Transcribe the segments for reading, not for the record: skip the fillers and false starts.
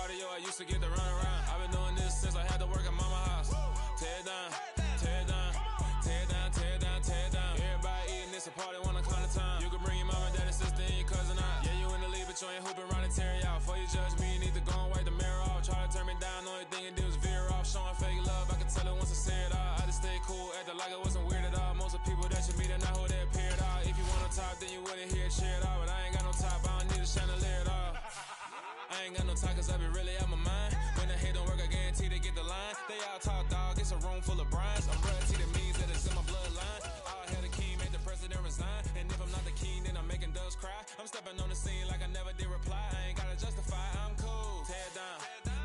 cardio, I used to get to run around. I've been doing this since I had to work at mama house. Tear it down, tear it down, tear it down, tear it down, tear it down. Everybody eating, it's a party, wanna count the time. You can bring your mama, daddy, sister, and your cousin out. Yeah, you in the league, but you ain't hooping around and tear it out. Before you judge me, you need to go and wipe the mirror off. Try to turn me down, the only thing it did was veer off. Showing fake love, I can tell it once I say it all. I just stay cool, acting like it wasn't weird at all. Most of the people that you meet are not who they appear at all. If you want on top, then you wouldn't hear it cheer it all. But I ain't got no top, I don't need a chandelier at all. I ain't got no time, cause I be really out my mind. When the hate don't work, I guarantee they get the line. They all talk, dog, it's a room full of brines. I'm royalty, that means that it's in my bloodline. All hail the king, make the president resign. And if I'm not the king, then I'm making doves cry. I'm stepping on the scene like I never did reply. I ain't gotta justify, I'm cool. Tear it down,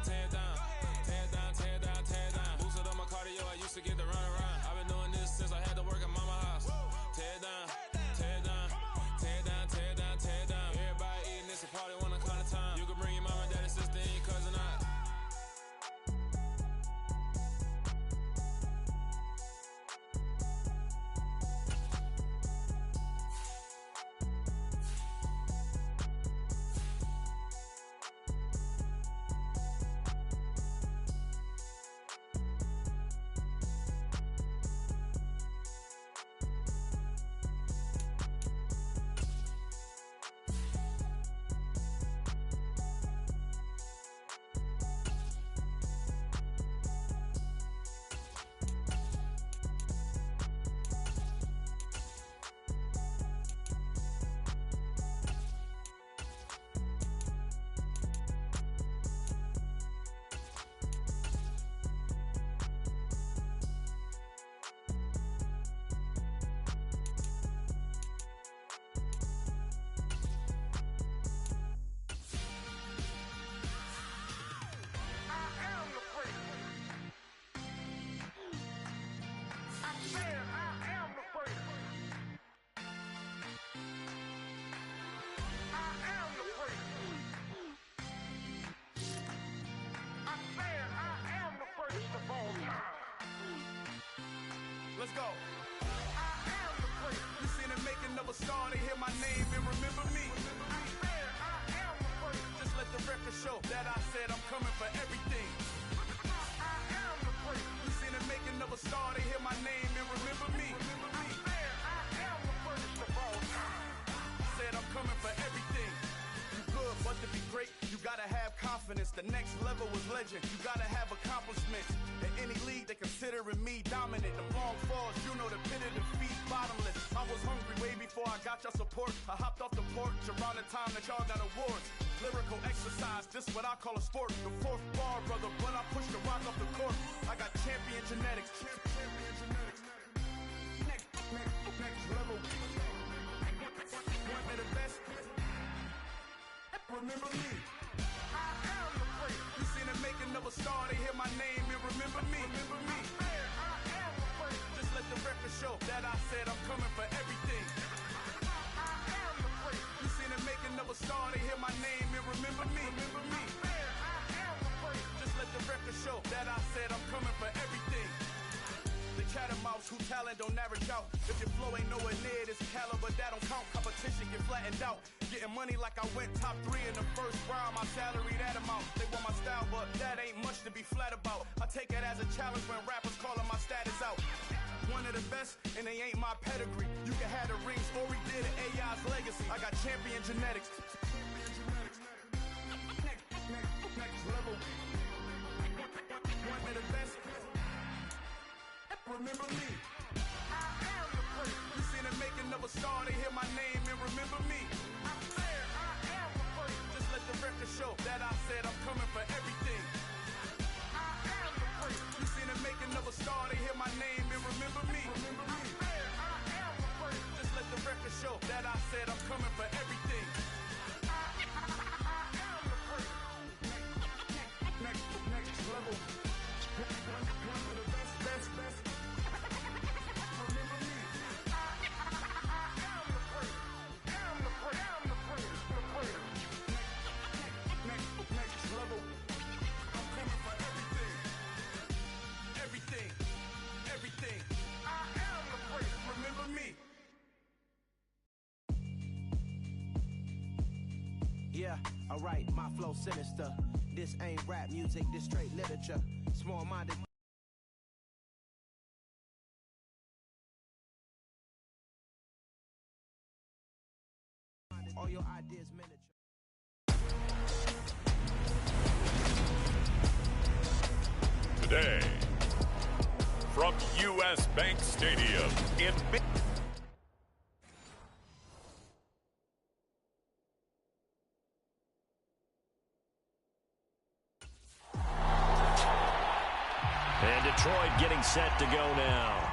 tear it down, tear it down, tear it down, tear it down. Boosted on my cardio, I used to get to run around. I've been doing this since I had to work at mama house. Tear it down, tear it down, tear it down, tear it down, tear it down. Everybody eating, it's a party, wanna count the time. You can bring your mama, daddy, sister, and your cousin out. Let's go. You seen it making of a star, they hear my name and remember me. Just let the record show that I said I'm coming for everything. You seen it making of a star, they hear my name and remember me. Said I'm coming for everything. You good, but to be great, you gotta have confidence. The next level was legend. You gotta have accomplishments. In any league, they considering me dominant. The long falls, you know the pit of defeat, bottomless. I was hungry way before I got your support. I hopped off the porch around the time that y'all got awards. Lyrical exercise, this what I call a sport. The fourth bar, brother, when I push the rock off the court. I got champion genetics. Next level. One of the best. Remember me. I am the great. You seen it making of a star, they hear my name and remember me. Remember me. I am the great. Just let the record show that I said I'm coming for everything. I am the great. You seen it making of a star, they hear my name and remember me. Remember me. I am the great. Just let the record show that I said I'm coming for everything. The catamounts who talent don't average out. If your flow ain't nowhere near this caliber, that don't count. Competition get flattened out. Getting money like I went top 3 in the first round. My salary that amount. They want my style, but that ain't much to be flat about. I take it as a challenge when rappers calling my status out. One of the best, and they ain't my pedigree. You can have the rings, or we did it, AI's legacy. I got champion genetics. Next level. One of the best. Remember me. I am the great. You seen it making of a star, they hear my name and remember me. I am the great. Just let the record show that I said I'm coming for everything. I am the great. You seen it making of a star, they hear my name and remember me. Remember me. I am the great. Just let the record show that I said I'm coming for everything. I am the great. Next level. One of the best. Next level. I'm coming for everything. Everything. I am the great. Remember me. Yeah, I right, my flow sinister. This ain't rap music, this straight literature. Small-minded. All your ideas miniature. Today, from U.S. Bank Stadium in And Detroit getting set to go now.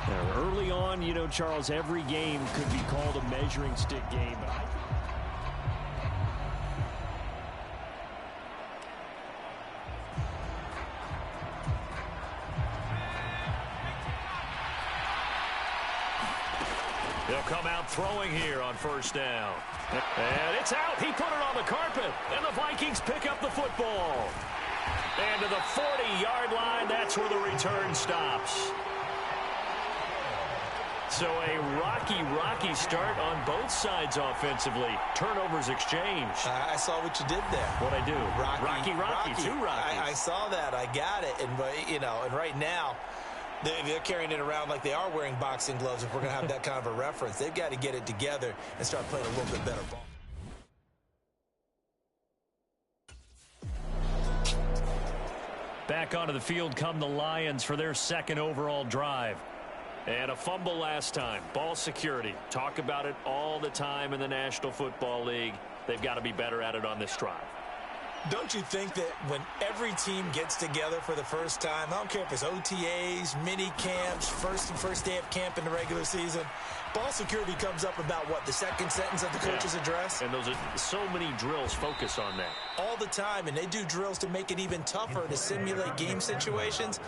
Now, early on, you know, Charles, every game could be called a measuring stick game. But they'll come out throwing here on first down. And it's out. He put it on the carpet. And the Vikings pick up the football. And to the 40-yard line, that's where the return stops. So a rocky start on both sides offensively. Turnovers exchanged. I saw what you did there. What'd I do? Rocky. Two Rockies. I saw that. I got it. And, you know, and right now, they're carrying it around like they are wearing boxing gloves if we're going to have that kind of a reference. They've got to get it together and start playing a little bit better ball. Back onto the field come the Lions for their second overall drive. And a fumble last time. Ball security. Talk about it all the time in the National Football League. They've got to be better at it on this drive. Don't you think that when every team gets together for the first time, I don't care if it's OTAs, mini camps, first day of camp in the regular season, ball security comes up about what, the second sentence of the coach's address? And those are so many drills focus on that. All the time, and they do drills to make it even tougher to simulate game situations.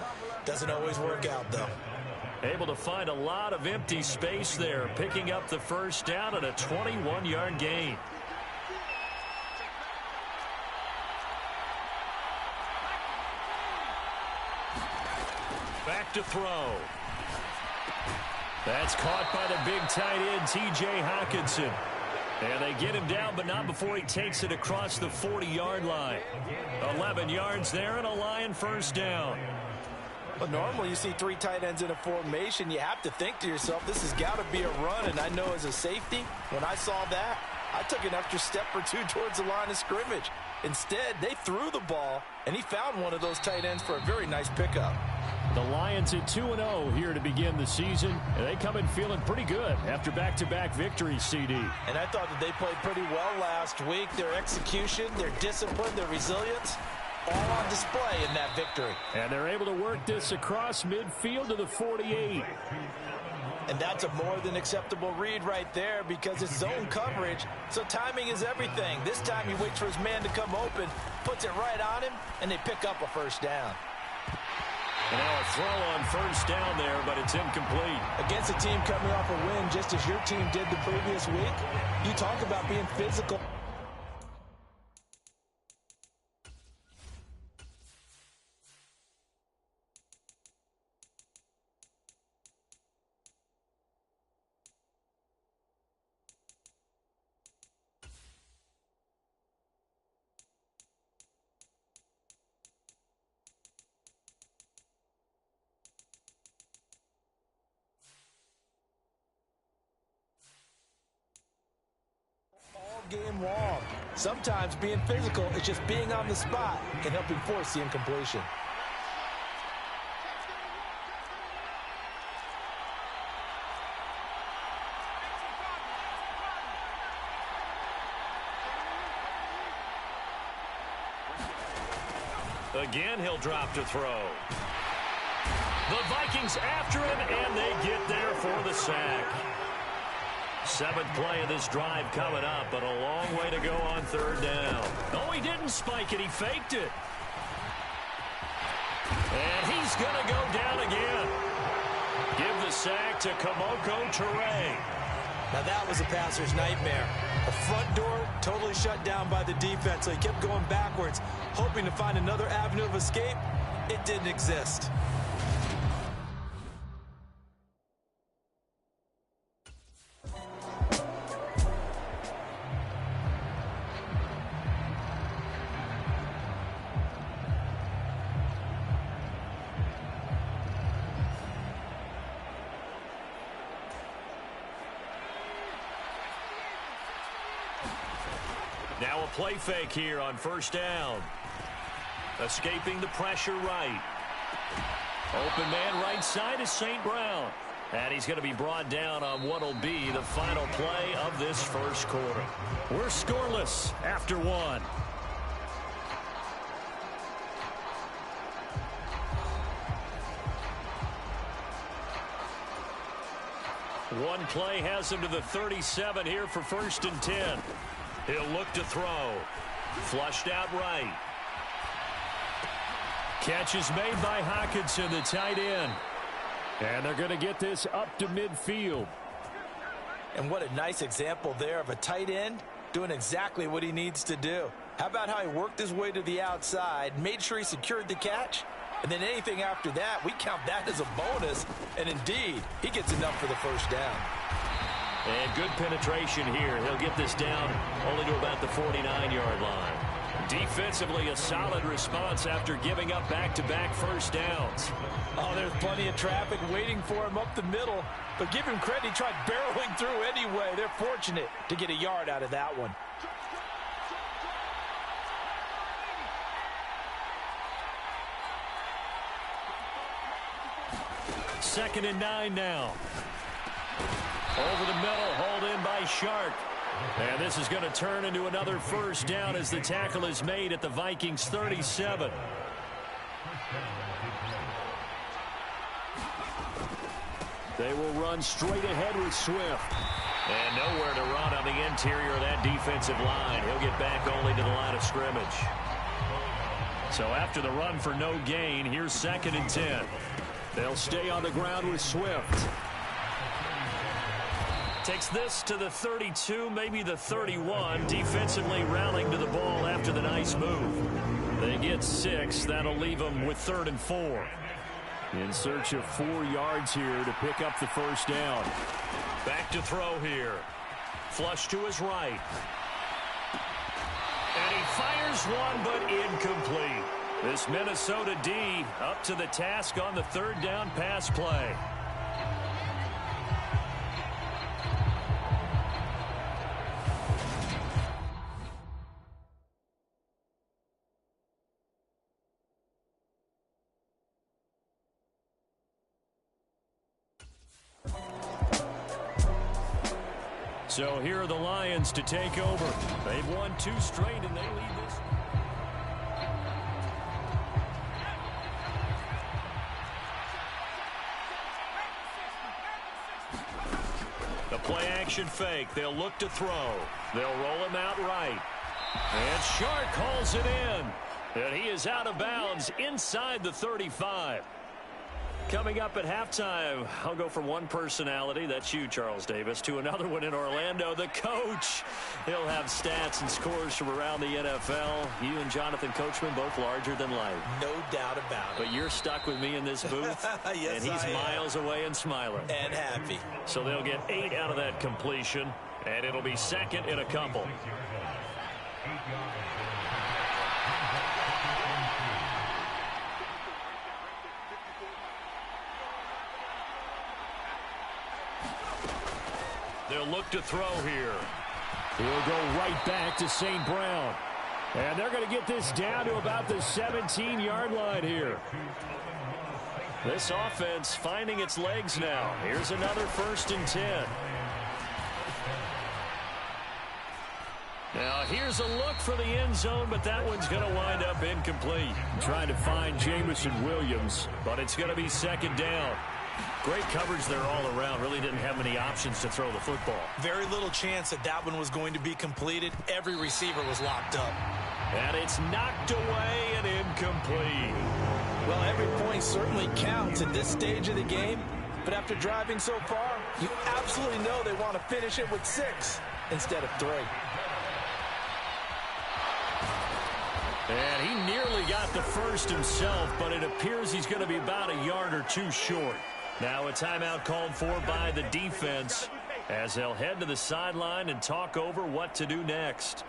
Doesn't always work out, though. Able to find a lot of empty space there, picking up the first down at a 21-yard gain. Back to throw. That's caught by the big tight end, T.J. Hockenson. And they get him down, but not before he takes it across the 40-yard line. 11 yards there and a Lion first down. Well, normally you see three tight ends in a formation. You have to think to yourself, this has got to be a run. And I know as a safety, when I saw that, I took an extra step or two towards the line of scrimmage. Instead, they threw the ball, and he found one of those tight ends for a very nice pickup. The Lions at 2-0 here to begin the season, and they come in feeling pretty good after back-to-back victories, CD. And I thought that they played pretty well last week. Their execution, their discipline, their resilience, all on display in that victory. And they're able to work this across midfield to the 48. And that's a more than acceptable read right there because it's zone coverage, so timing is everything. This time he waits for his man to come open, puts it right on him, and they pick up a first down. And now a throw on first down there, but it's incomplete. Against a team coming off a win, just as your team did the previous week, you talk about being physical. Game long. Sometimes being physical is just being on the spot and helping force the incompletion. Again, he'll drop to throw. The Vikings after him, and they get there for the sack. Seventh play of this drive coming up, but a long way to go on third down. No, he didn't spike it. He faked it. And he's going to go down again. Give the sack to Kamoko Toure. Now that was a passer's nightmare. The front door totally shut down by the defense, so he kept going backwards, hoping to find another avenue of escape. It didn't exist. Now a play fake here on first down. Escaping the pressure right. Open man right side is St. Brown. And he's going to be brought down on what will be the final play of this first quarter. We're scoreless after one. One play has him to the 37 here for 1st and 10. He'll look to throw. Flushed out right. Catch is made by Hockenson, the tight end. And they're going to get this up to midfield. And what a nice example there of a tight end doing exactly what he needs to do. How about how he worked his way to the outside, made sure he secured the catch, and then anything after that, we count that as a bonus. And indeed, he gets enough for the first down. And good penetration here. He'll get this down only to about the 49-yard line. Defensively, a solid response after giving up back-to-back first downs. Oh, there's plenty of traffic waiting for him up the middle. But give him credit, he tried barreling through anyway. They're fortunate to get a yard out of that one. Second and 9 now. Over the middle, hauled in by Shark. And this is going to turn into another first down as the tackle is made at the Vikings 37. They will run straight ahead with Swift. And nowhere to run on the interior of that defensive line. He'll get back only to the line of scrimmage. So after the run for no gain, here's 2nd and 10. They'll stay on the ground with Swift. Takes this to the 32, maybe the 31. Defensively rallying to the ball after the nice move. They get 6. That'll leave them with 3rd and 4. In search of 4 yards here to pick up the first down. Back to throw here. Flush to his right. And he fires one, but incomplete. This Minnesota D up to the task on the 3rd down pass play. So here are the Lions to take over. They've won 2 straight, and they lead this. The play action fake. They'll look to throw. They'll roll him out right. And Shark hauls it in. And he is out of bounds inside the 35. Coming up at halftime, I'll go from one personality, that's you, Charles Davis, to another one in Orlando, the coach. He'll have stats and scores from around the NFL. You and Jonathan Coachman, both larger than life. No doubt about it. But you're stuck with me in this booth, yes, and he's miles away and smiling. And happy. So they'll get 8 out of that completion, and it'll be 2nd and a couple. They'll look to throw here. He'll go right back to St. Brown. And they're going to get this down to about the 17-yard line here. This offense finding its legs now. Here's another 1st and 10. Now here's a look for the end zone, but that one's going to wind up incomplete. Trying to find Jamison Williams, but it's going to be 2nd down. Great coverage there all around. Really didn't have many options to throw the football. Very little chance that that one was going to be completed. Every receiver was locked up. And it's knocked away and incomplete. Well, every point certainly counts at this stage of the game. But after driving so far, you absolutely know they want to finish it with 6 instead of 3. And he nearly got the first himself, but it appears he's going to be about a yard or 2 short. Now a timeout called for by the defense as they'll head to the sideline and talk over what to do next.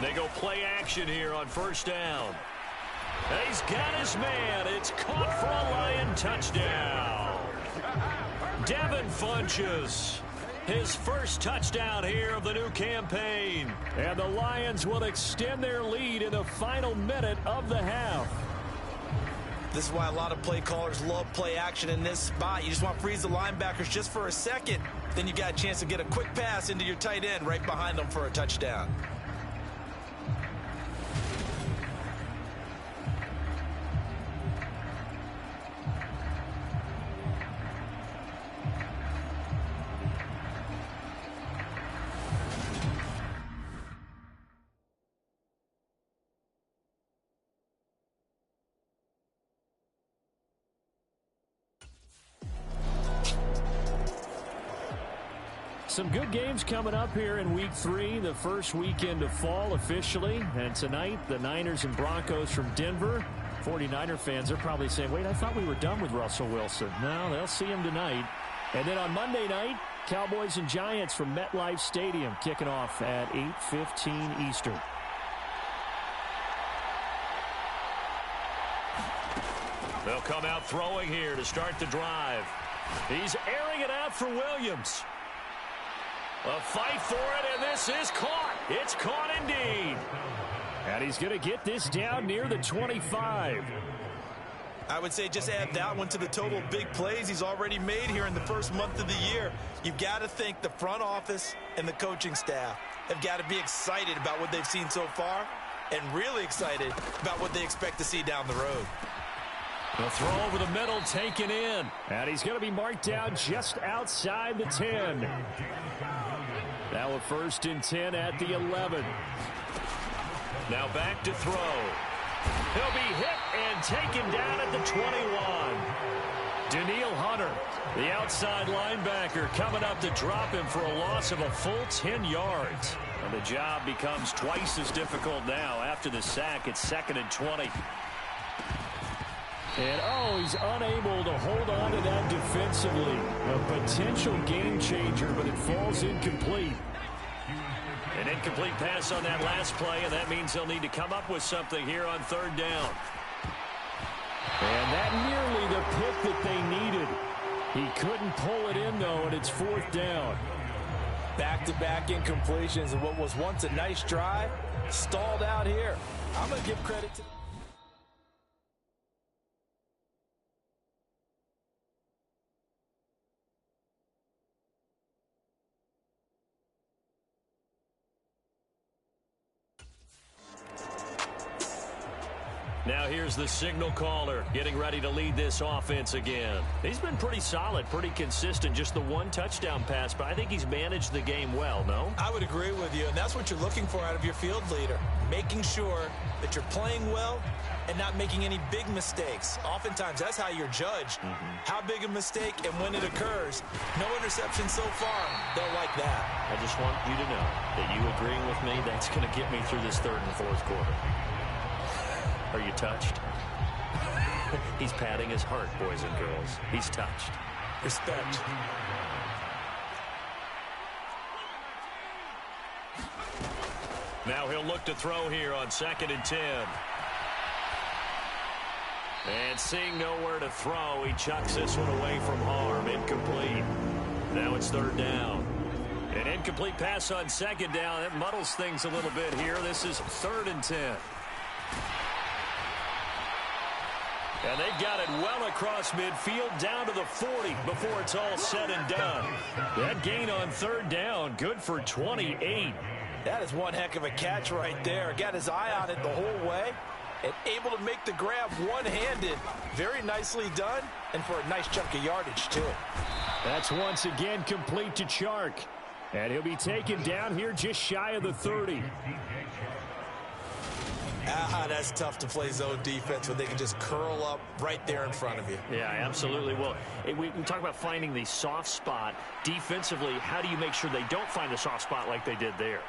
They go play action here on first down. He's got his man. It's caught for a Lion touchdown. Devin Funchess, his first touchdown here of the new campaign. And the Lions will extend their lead in the final minute of the half. This is why a lot of play callers love play action in this spot. You just want to freeze the linebackers just for a second. Then you got a chance to get a quick pass into your tight end right behind them for a touchdown. Some good games coming up here in Week 3, the first weekend of fall officially. And tonight, the Niners and Broncos from Denver. 49er fans are probably saying, wait, I thought we were done with Russell Wilson. No, they'll see him tonight. And then on Monday night, Cowboys and Giants from MetLife Stadium kicking off at 8:15 Eastern. They'll come out throwing here to start the drive. He's airing it out for Williams. A fight for it, and this is caught. It's caught indeed. And he's going to get this down near the 25. I would say just add that one to the total big plays he's already made here in the first month of the year. You've got to think the front office and the coaching staff have got to be excited about what they've seen so far and really excited about what they expect to see down the road. The throw over the middle taken in. And he's going to be marked down just outside the 10. Now a 1st and 10 at the 11. Now back to throw. He'll be hit and taken down at the 21. Daniil Hunter, the outside linebacker, coming up to drop him for a loss of a full 10 yards. And the job becomes twice as difficult now after the sack. It's 2nd and 20. And, he's unable to hold on to that defensively. A potential game changer, but it falls incomplete. An incomplete pass on that last play, and that means they'll need to come up with something here on 3rd down. And that nearly the pick that they needed. He couldn't pull it in, though, and it's 4th down. Back-to-back incompletions of what was once a nice drive, stalled out here. I'm going to give credit to... Now here's the signal caller getting ready to lead this offense again. He's been pretty solid, pretty consistent, just the one touchdown pass, but I think he's managed the game well, no? I would agree with you, and that's what you're looking for out of your field leader, making sure that you're playing well and not making any big mistakes. Oftentimes, that's how you're judged. How big a mistake and when it occurs. No interception so far. They'll like that. I just want you to know that you agreeing with me, that's going to get me through this 3rd and 4th quarter. Are you touched? He's patting his heart, boys and girls. He's touched. Respect. Now he'll look to throw here on 2nd and 10. And seeing nowhere to throw, he chucks this one away from harm. Incomplete. Now it's 3rd down. An incomplete pass on 2nd down. That muddles things a little bit here. This is 3rd and 10. And they've got it well across midfield down to the 40 before it's all said and done. That gain on 3rd down, good for 28. That is one heck of a catch right there. Got his eye on it the whole way and able to make the grab one-handed. Very nicely done, and for a nice chunk of yardage, too. That's once again complete to Chark. And he'll be taken down here just shy of the 30. That's tough to play zone defense when they can just curl up right there in front of you. Yeah, absolutely. Well, we talk about finding the soft spot. Defensively, how do you make sure they don't find the soft spot like they did there?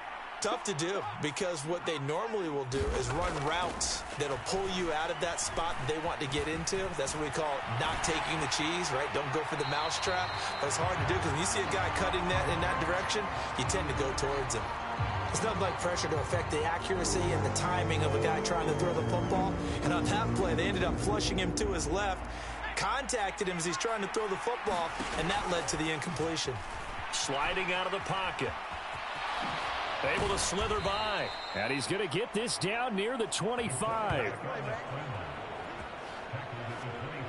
Tough to do, because what they normally will do is run routes that'll pull you out of that spot they want to get into. That's what we call not taking the cheese, right? Don't go for the mousetrap. But it's hard to do because when you see a guy cutting that in that direction, you tend to go towards him. It's nothing like pressure to affect the accuracy and the timing of a guy trying to throw the football. And on that play, they ended up flushing him to his left, contacted him as he's trying to throw the football, and that led to the incompletion. Sliding out of the pocket. Able to slither by. And he's going to get this down near the 25.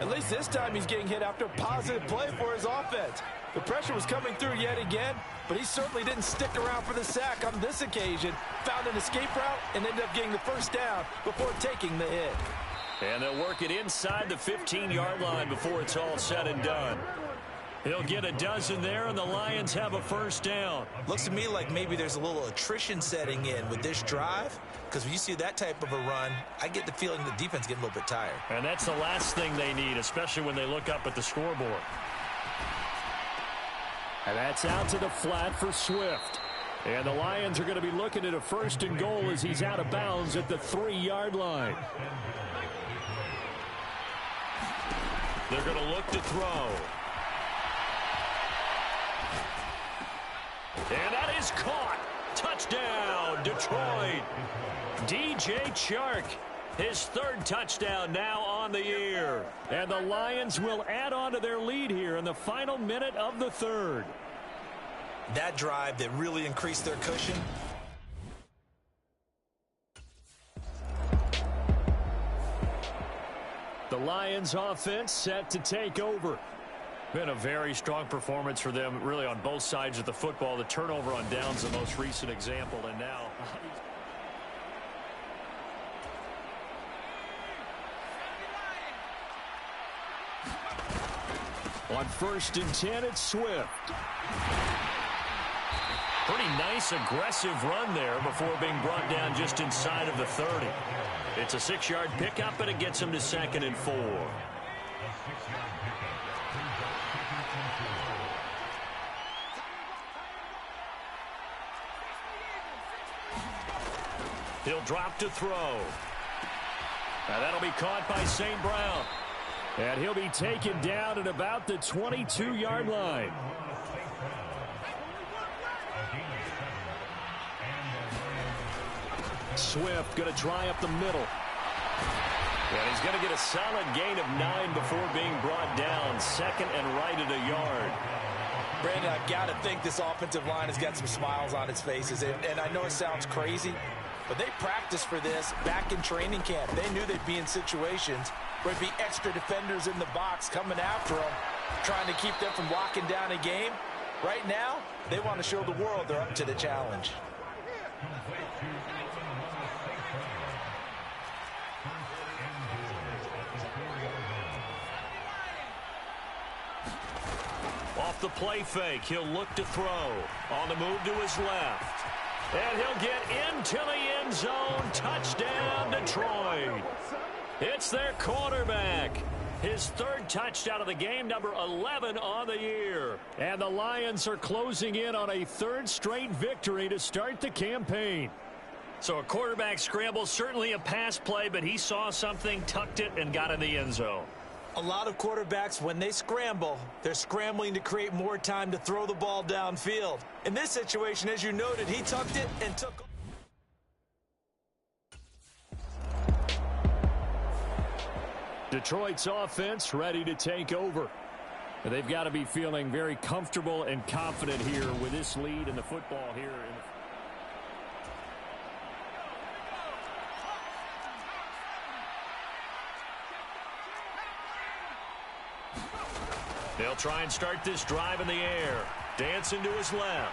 At least this time he's getting hit after a positive play for his offense. The pressure was coming through yet again, but he certainly didn't stick around for the sack on this occasion. Found an escape route and ended up getting the first down before taking the hit. And they'll work it inside the 15-yard line before it's all said and done. He'll get a dozen there, and the Lions have a first down. Looks to me like maybe there's a little attrition setting in with this drive, because when you see that type of a run, I get the feeling the defense getting a little bit tired. And that's the last thing they need, especially when they look up at the scoreboard. And that's out to the flat for Swift. And the Lions are going to be looking at a first and goal as he's out of bounds at the 3-yard line. They're going to look to throw. And that is caught. Touchdown, Detroit. DJ Chark, his third touchdown now on the year. And the Lions will add on to their lead here in the final minute of the third. That drive that really increased their cushion. The Lions offense set to take over. Been a very strong performance for them, really, on both sides of the football. The turnover on downs, the most recent example, and now... On 1st and 10, it's Swift. Pretty nice, aggressive run there before being brought down just inside of the 30. It's a 6-yard pickup, and it gets him to 2nd and 4. He'll drop to throw. Now that'll be caught by St. Brown. And he'll be taken down at about the 22-yard line. Swift going to try up the middle. And he's going to get a solid gain of 9 before being brought down. 2nd and right at a yard. Brandon, I've got to think this offensive line has got some smiles on its faces. And I know it sounds crazy, but they practiced for this back in training camp. They knew they'd be in situations where there'd be extra defenders in the box coming after them, trying to keep them from locking down a game. Right now, they want to show the world they're up to the challenge. Off the play fake, he'll look to throw. On the move to his left. And he'll get into the end zone. Touchdown, Detroit. It's their quarterback. His third touchdown of the game, number 11 on the year. And the Lions are closing in on a third straight victory to start the campaign. So a quarterback scramble, certainly a pass play, but he saw something, tucked it, and got in the end zone. A lot of quarterbacks, when they scramble, they're scrambling to create more time to throw the ball downfield. In this situation, as you noted, he tucked it and took... Detroit's offense ready to take over. They've got to be feeling very comfortable and confident here with this lead in the football here. They'll try and start this drive in the air. Dancing to his left.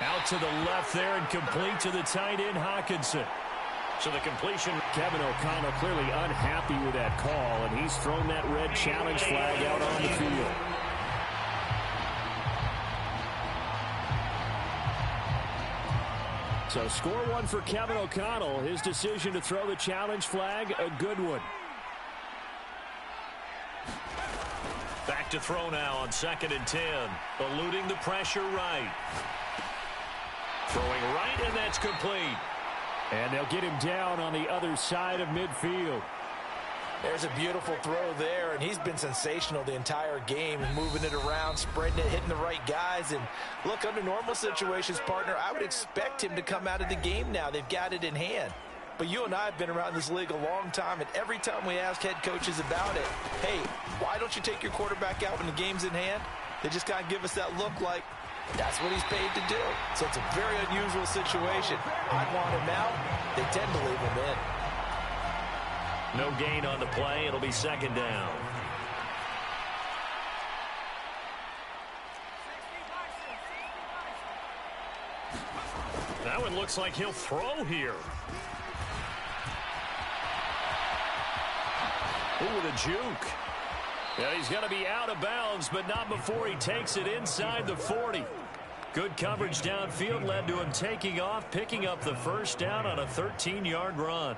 Out to the left there and complete to the tight end, Hawkinson. So the completion, Kevin O'Connell clearly unhappy with that call, and he's thrown that red challenge flag out on the field. So score one for Kevin O'Connell. His decision to throw the challenge flag, a good one. Back to throw now on 2nd and 10. Eluding the pressure right. Throwing right, and that's complete. And they'll get him down on the other side of midfield. There's a beautiful throw there, and he's been sensational the entire game, moving it around, spreading it, hitting the right guys. And look, under normal situations, partner, I would expect him to come out of the game now. They've got it in hand. But you and I have been around this league a long time, and every time we ask head coaches about it, hey, why don't you take your quarterback out when the game's in hand? They just kind of give us that look like that's what he's paid to do. So it's a very unusual situation. I'd want him out. They tend to leave him in. No gain on the play. It'll be second down. That one looks like he'll throw here. Ooh, with a juke. Yeah, he's going to be out of bounds, but not before he takes it inside the 40. Good coverage downfield led to him taking off, picking up the first down on a 13-yard run.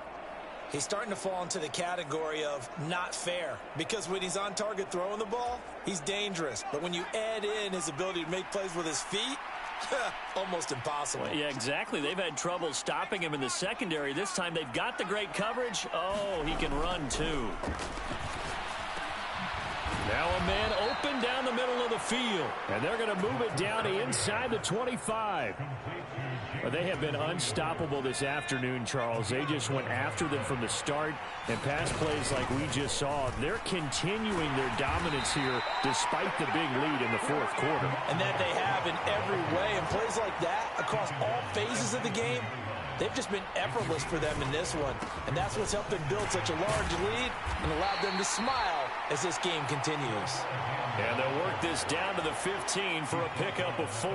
He's starting to fall into the category of not fair, because when he's on target throwing the ball, he's dangerous. But when you add in his ability to make plays with his feet, almost impossible. Yeah, exactly. They've had trouble stopping him in the secondary. This time they've got the great coverage. Oh, he can run too. Now a man open down the middle of the field. And they're going to move it down to inside the 25. Well, they have been unstoppable this afternoon, Charles. They just went after them from the start. And pass plays like we just saw, they're continuing their dominance here despite the big lead in the fourth quarter. And that they have in every way. And plays like that across all phases of the game, they've just been effortless for them in this one. And that's what's helped them build such a large lead and allowed them to smile as this game continues. And they'll work this down to the 15 for a pickup of 4.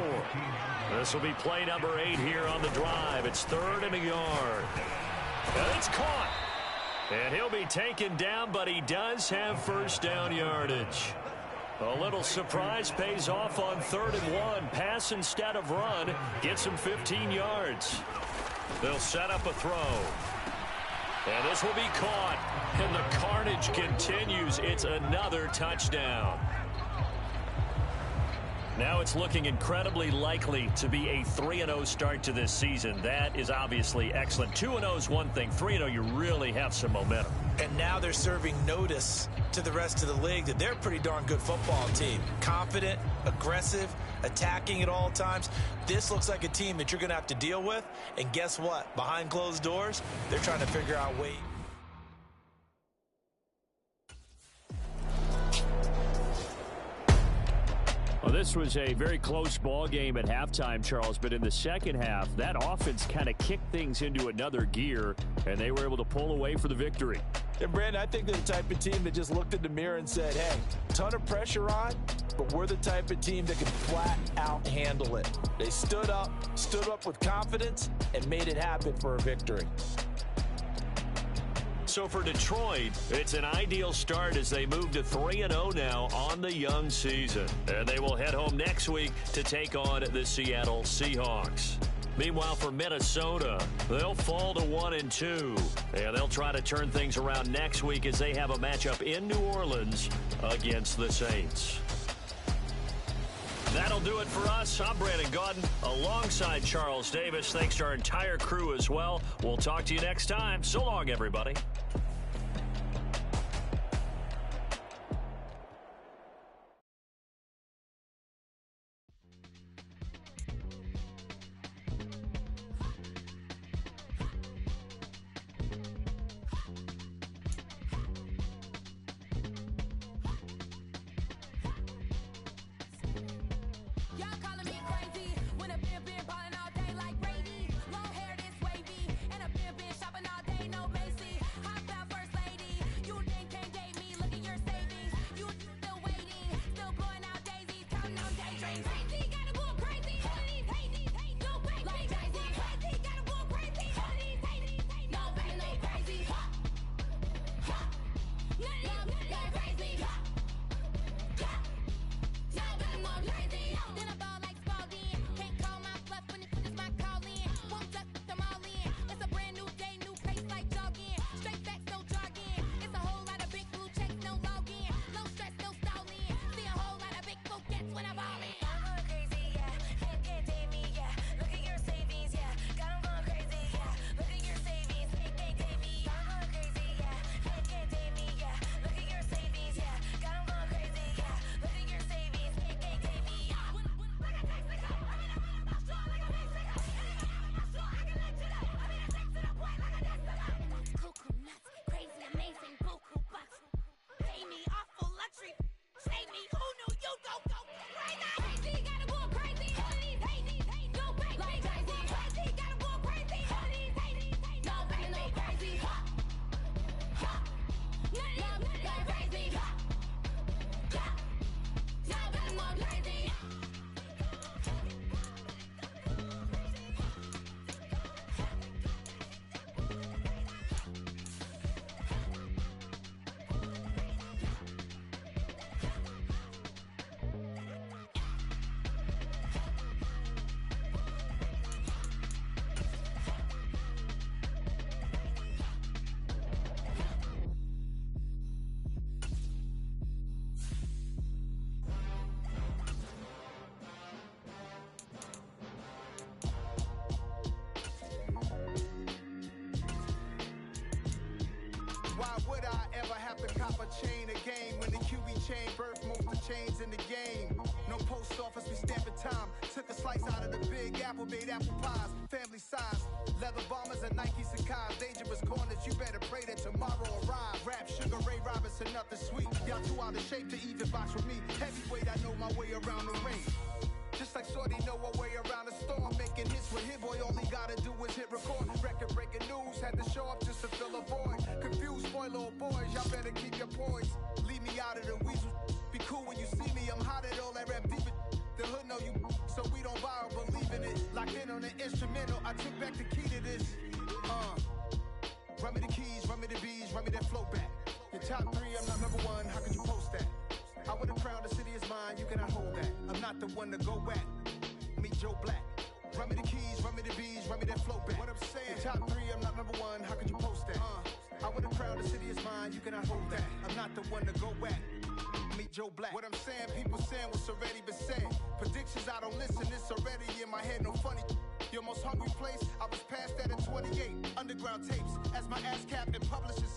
This will be play number 8 here on the drive. It's 3rd and a yard. And it's caught. And he'll be taken down, but he does have first down yardage. A little surprise pays off on 3rd and 1. Pass instead of run. Gets him 15 yards. They'll set up a throw. And this will be caught. And the carnage continues. It's another touchdown. Now it's looking incredibly likely to be a 3-0 start to this season. That is obviously excellent. 2-0 is one thing. 3-0, you really have some momentum. And now they're serving notice to the rest of the league that they're a pretty darn good football team. Confident, aggressive, attacking at all times. This looks like a team that you're going to have to deal with. And guess what? Behind closed doors, they're trying to figure out ways. Well, this was a very close ball game at halftime, Charles, but in the second half, that offense kind of kicked things into another gear, and they were able to pull away for the victory. And, Brandon, I think they're the type of team that just looked in the mirror and said, hey, ton of pressure on, but we're the type of team that can flat out handle it. They stood up with confidence, and made it happen for a victory. So for Detroit, it's an ideal start as they move to 3-0 now on the young season. And they will head home next week to take on the Seattle Seahawks. Meanwhile, for Minnesota, they'll fall to 1-2. And they'll try to turn things around next week as they have a matchup in New Orleans against the Saints. That'll do it for us. I'm Brandon Gaudin alongside Charles Davis. Thanks to our entire crew as well. We'll talk to you next time. So long, everybody. Long hair this wavy, and I've been shopping all day, no Macy. Hop out chain, birth most of chains in the game. No post office, we stamping time. Took a slice out of the big apple, made apple pies, family size. Leather bombers and Nikes and Kais. Dangerous corners, you better pray that tomorrow arrive. Rap, Sugar Ray Robinson, nothing sweet. Y'all too out of shape to even box with me. Heavyweight, I know my way around the ring. Just like Shorty know her way around the storm. Making hits with Hit Boy, all he gotta do is hit record. Record breaking news, had to show up just to fill a void. Confused, spoiler boys, y'all better keep your poise. Leave me out of the weasel. Be cool when you see me, I'm hot at all that rap deep. The hood know you, so we don't borrow, believe in it. Locked in on the instrumental, I took back the key to this. Run me the keys, run me the bees, run me that flow back. Your top 3, I'm not number 1, how could you post that? I would have crowned the city is mine, you cannot hold that. I'm not the one to go back. Meet Joe Black. Run me the keys, run me the bees, run me that flow back. What I'm saying, your top 3, I'm not number 1, how could you post that? I would have crowned the city is mine, you cannot hold that. I'm not the one to go back. Meet Joe Black. What I'm saying, people saying what's already been said. Predictions, I don't listen, it's already in my head, no funny. Your most hungry place, I was past that in 28. Underground tapes, as my ass cap and publishers